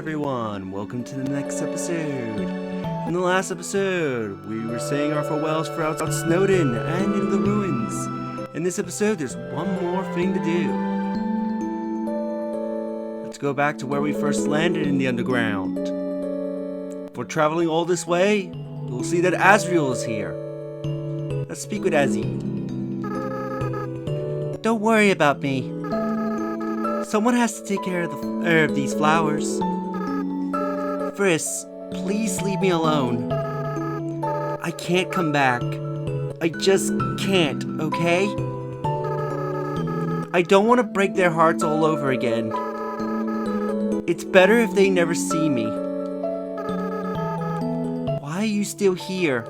everyone, welcome to the next episode. In the last episode, we were saying our farewells for out Snowden and in the ruins. In this episode, there's one more thing to do. Let's go back to where we first landed in the underground. For traveling all this way, you'll see that Asriel is here. Let's speak with Azzy. Don't worry about me. Someone has to take care of these flowers. Friss, please leave me alone. I can't come back. I just can't, okay? I don't want to break their hearts all over again. It's better if they never see me. Why are you still here?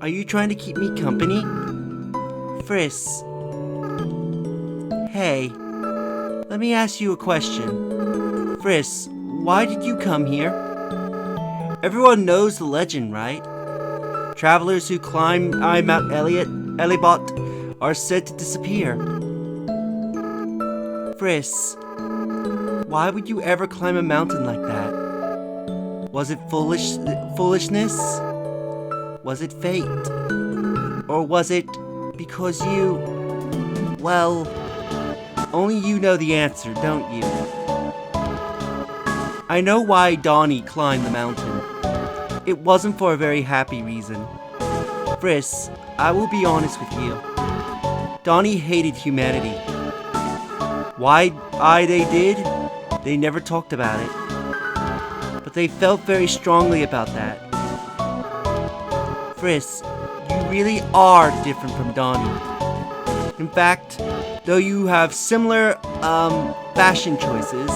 Are you trying to keep me company? Friss. Hey. Let me ask you a question. Friss, why did you come here? Everyone knows the legend, right? Travelers who climb Mount Elibot are said to disappear. Friss, why would you ever climb a mountain like that? Was it foolishness? Was it fate? Or was it because you... well... only you know the answer, don't you? I know why Donnie climbed the mountain. It wasn't for a very happy reason. Friss, I will be honest with you. Donnie hated humanity. Why they did, they never talked about it. But they felt very strongly about that. Friss, you really are different from Donnie. In fact, though you have similar, fashion choices,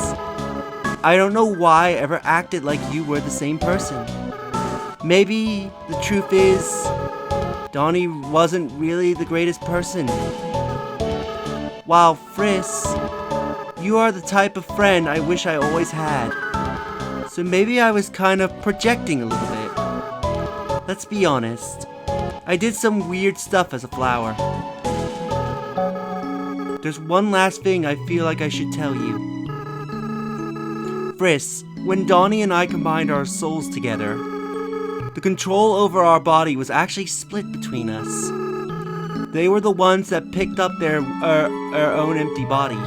I don't know why I ever acted like you were the same person. Maybe the truth is, Donnie wasn't really the greatest person. While Friss, you are the type of friend I wish I always had. So maybe I was kind of projecting a little bit. Let's be honest. I did some weird stuff as a flower. There's one last thing I feel like I should tell you. Friss, when Donnie and I combined our souls together, the control over our body was actually split between us. They were the ones that picked up their own empty body.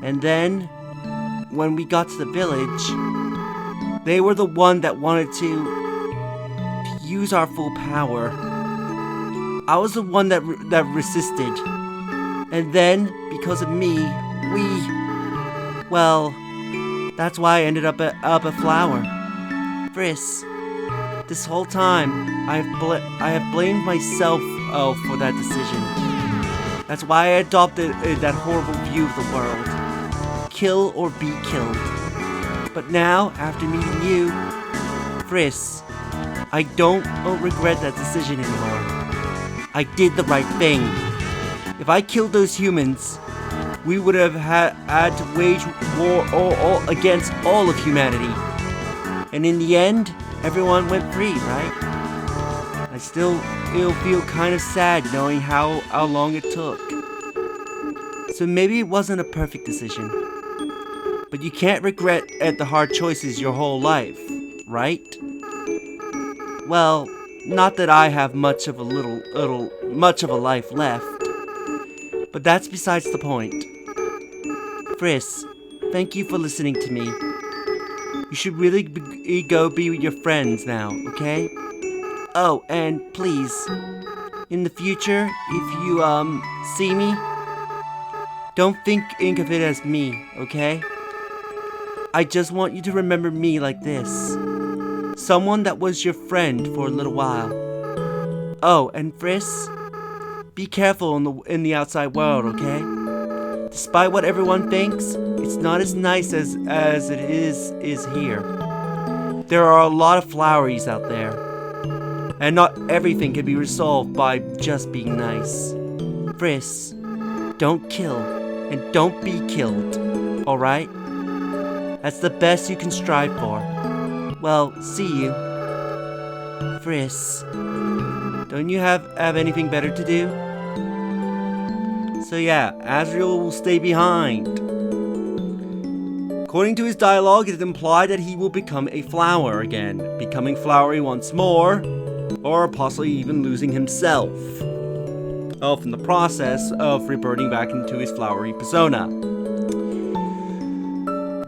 And then, when we got to the village, they were the one that wanted to use our full power. I was the one that resisted. And then, because of me, well, that's why I ended up a flower. Friss, this whole time, I have blamed myself for that decision. That's why I adopted that horrible view of the world. Kill or be killed. But now, after meeting you, Friss, I don't regret that decision anymore. I did the right thing. If I killed those humans, we would have had to wage war against all of humanity. And in the end, everyone went free, right? I still feel kind of sad knowing how long it took. So maybe it wasn't a perfect decision. But you can't regret the hard choices your whole life, right? Well, not that I have much of a life left. But that's besides the point. Friss, thank you for listening to me. You should really go be with your friends now, okay? Oh, and please, in the future, if you, see me, don't think of it as me, okay? I just want you to remember me like this. Someone that was your friend for a little while. Oh, and Friss, be careful in the outside world, okay? Despite what everyone thinks, it's not as nice as it is here. There are a lot of floweries out there. And not everything can be resolved by just being nice. Friss, don't kill and don't be killed, alright? That's the best you can strive for. Well, see you. Friss, don't you have anything better to do? So yeah, Asriel will stay behind. According to his dialogue, it is implied that he will become a flower again, becoming flowery once more, or possibly even losing himself. In the process of reverting back into his flowery persona.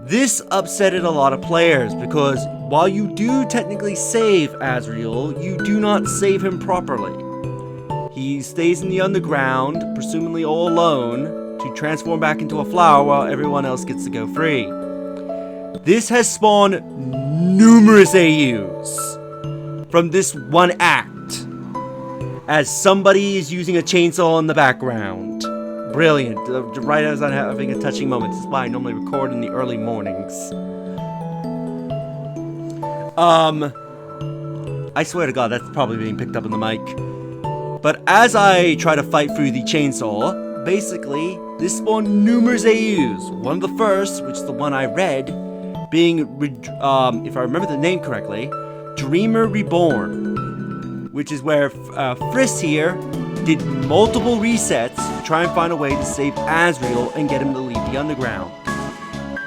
This upsetted a lot of players because while you do technically save Asriel, you do not save him properly. He stays in the underground, presumably all alone, to transform back into a flower while everyone else gets to go free. This has spawned numerous AUs from this one act, as somebody is using a chainsaw in the background. Brilliant. Right as I'm having a touching moment. This is why I normally record in the early mornings. I swear to God, that's probably being picked up in the mic. But as I try to fight through the chainsaw, basically, this spawned numerous AUs. One of the first, which is the one I read, being, if I remember the name correctly, Dreamer Reborn. Which is where Friss here did multiple resets to try and find a way to save Asriel and get him to leave the underground.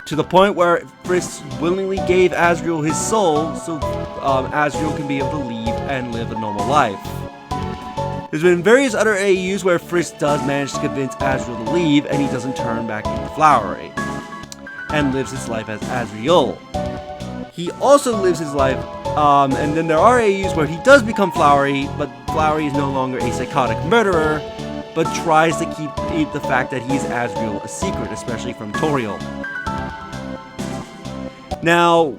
To the point where Friss willingly gave Asriel his soul so Asriel can be able to leave and live a normal life. There's been various other AUs where Friss does manage to convince Asriel to leave and he doesn't turn back into Flowery and lives his life as Asriel. He also lives his life, and then there are AUs where he does become Flowery, but Flowery is no longer a psychotic murderer, but tries to keep the fact that he is Asriel a secret, especially from Toriel. Now,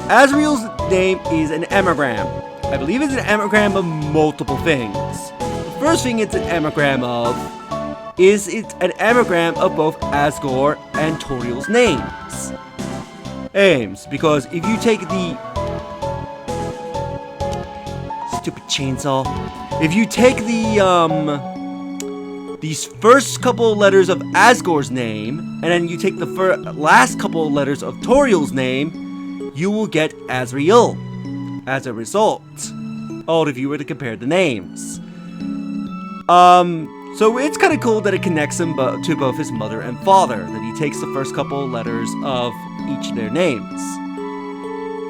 Asriel's name is an anagram. I believe it's an anagram of multiple things. The first thing it's an anagram of is it's an anagram of both Asgore and Toriel's names. Because if you take the stupid chainsaw, if you take these first couple of letters of Asgore's name, and then you take the last couple of letters of Toriel's name, you will get Asriel as a result. If you were to compare the names. So it's kind of cool that it connects him to both his mother and father, that he takes the first couple of letters of each of their names.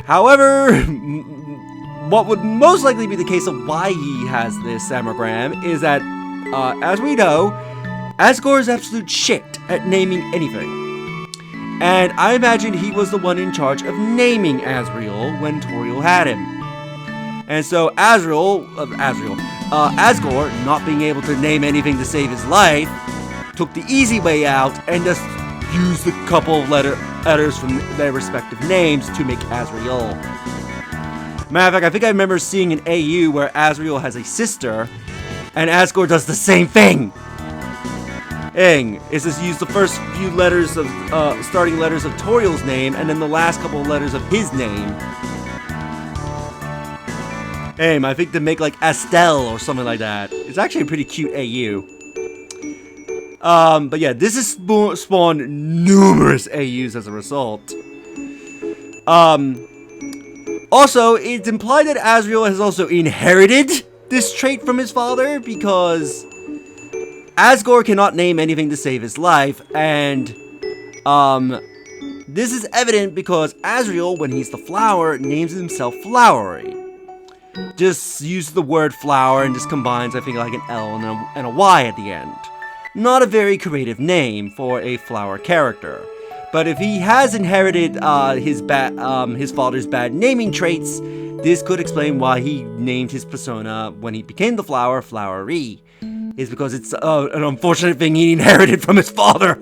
However, what would most likely be the case of why he has this anagram is that, as we know, Asgore is absolute shit at naming anything. And I imagine he was the one in charge of naming Asriel when Toriel had him. And so Asgore, not being able to name anything to save his life, took the easy way out and just used a couple of letters from their respective names to make Asriel. Matter of fact, I think I remember seeing an AU where Asriel has a sister, and Asgore does the same thing. Is just use the first few letters of starting letters of Toriel's name, and then the last couple of letters of his name. I think to make like Astel or something like that. It's actually a pretty cute AU. But yeah, this has spawned numerous AUs as a result. Also, it's implied that Asriel has also inherited this trait from his father, because Asgore cannot name anything to save his life, and this is evident because Asriel, when he's the flower, names himself Flowery. Just use the word flower and just combines, I think, like an L and a Y at the end. Not a very creative name for a flower character. But if he has inherited his father's bad naming traits, this could explain why he named his persona when he became the flower, Flowery. Is because it's an unfortunate thing he inherited from his father.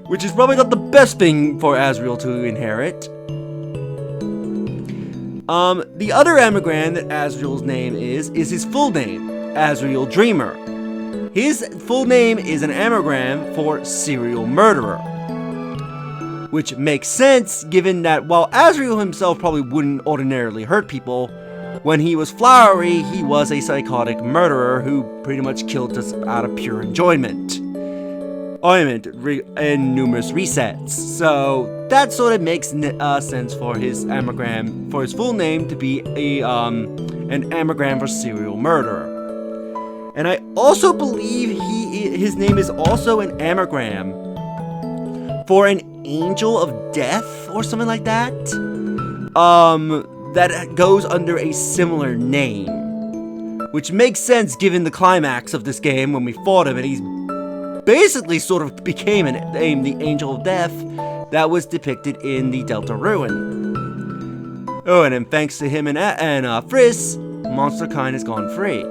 Which is probably not the best thing for Asriel to inherit. The other anagram that Asriel's name is his full name, Asriel Dreamer. His full name is an anagram for serial murderer. Which makes sense given that while Asriel himself probably wouldn't ordinarily hurt people, when he was Flowery, he was a psychotic murderer who pretty much killed us out of pure enjoyment. And numerous resets. So that sort of makes sense for his anagram, for his full name to be an anagram for serial murderer. And I also believe his name is also an anagram for an angel of death or something like that. That goes under a similar name, which makes sense given the climax of this game when we fought him, and he's basically sort of became the angel of death that was depicted in the Delta Ruin. Oh, and then thanks to him and Friss, monster kind has gone free.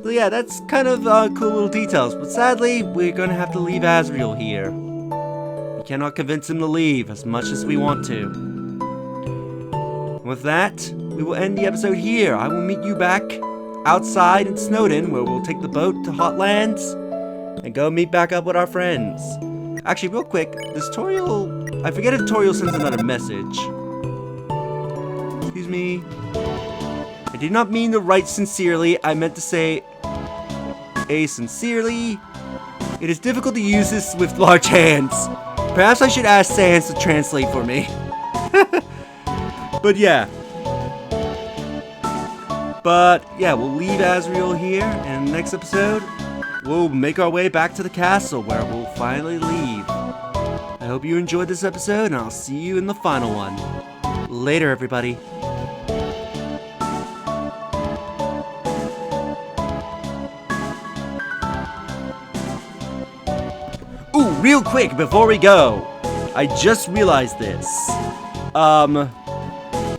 So yeah, that's kind of cool little details, but sadly, we're gonna have to leave Asriel here. We cannot convince him to leave as much as we want to. With that, we will end the episode here. I will meet you back outside in Snowden, where we'll take the boat to Hotlands and go meet back up with our friends. Actually, real quick, does Toriel... I forget if Toriel sends another message. Excuse me. I did not mean to write sincerely. I meant to say sincerely. It is difficult to use this with large hands. Perhaps I should ask Sans to translate for me. But yeah, we'll leave Asriel here, and in the next episode, we'll make our way back to the castle where we'll finally leave. I hope you enjoyed this episode, and I'll see you in the final one. Later, everybody. Ooh, real quick, before we go, I just realized this.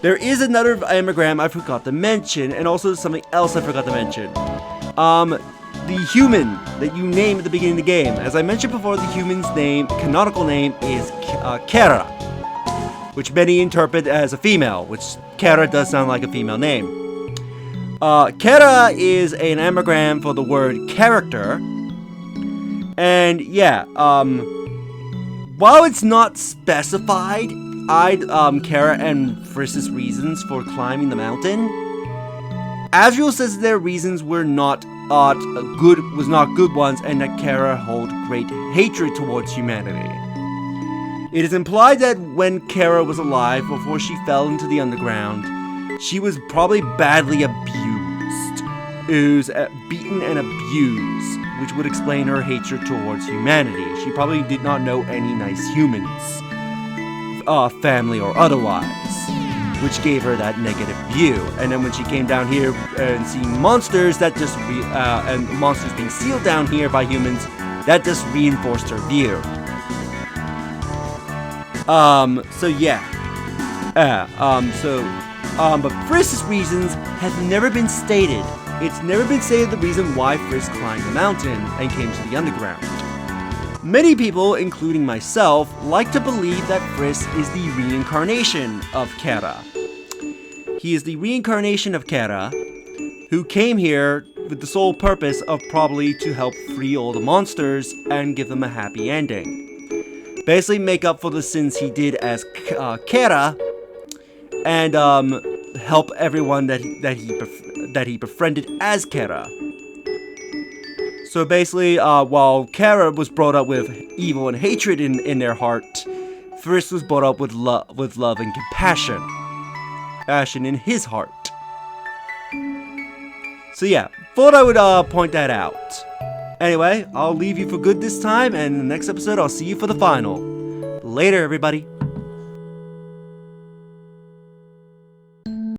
There is another anagram I forgot to mention, and also something else I forgot to mention. The human that you name at the beginning of the game. As I mentioned before, the human's canonical name is Kara, which many interpret as a female, which Kara does sound like a female name. Kara is an anagram for the word character, and yeah, while it's not specified, Kara and Friss's reasons for climbing the mountain. Asriel says their reasons were not good ones, and that Kara held great hatred towards humanity. It is implied that when Kara was alive, before she fell into the underground, she was probably badly abused. Beaten and abused, which would explain her hatred towards humanity. She probably did not know any nice humans. Family or otherwise, which gave her that negative view. And then when she came down here and seeing monsters, that just and monsters being sealed down here by humans, that just reinforced her view. So yeah. But Friss's reasons have never been stated. It's never been stated the reason why Friss climbed the mountain and came to the underground. Many people, including myself, like to believe that Friss is the reincarnation of Kara. He is the reincarnation of Kara, who came here with the sole purpose of probably to help free all the monsters and give them a happy ending. Basically make up for the sins he did as Kara, and help everyone that he befriended as Kara. So basically, while Kara was brought up with evil and hatred in their heart, Friss was brought up with love and compassion in his heart. So yeah, thought I would point that out. Anyway, I'll leave you for good this time, and in the next episode, I'll see you for the final. Later, everybody.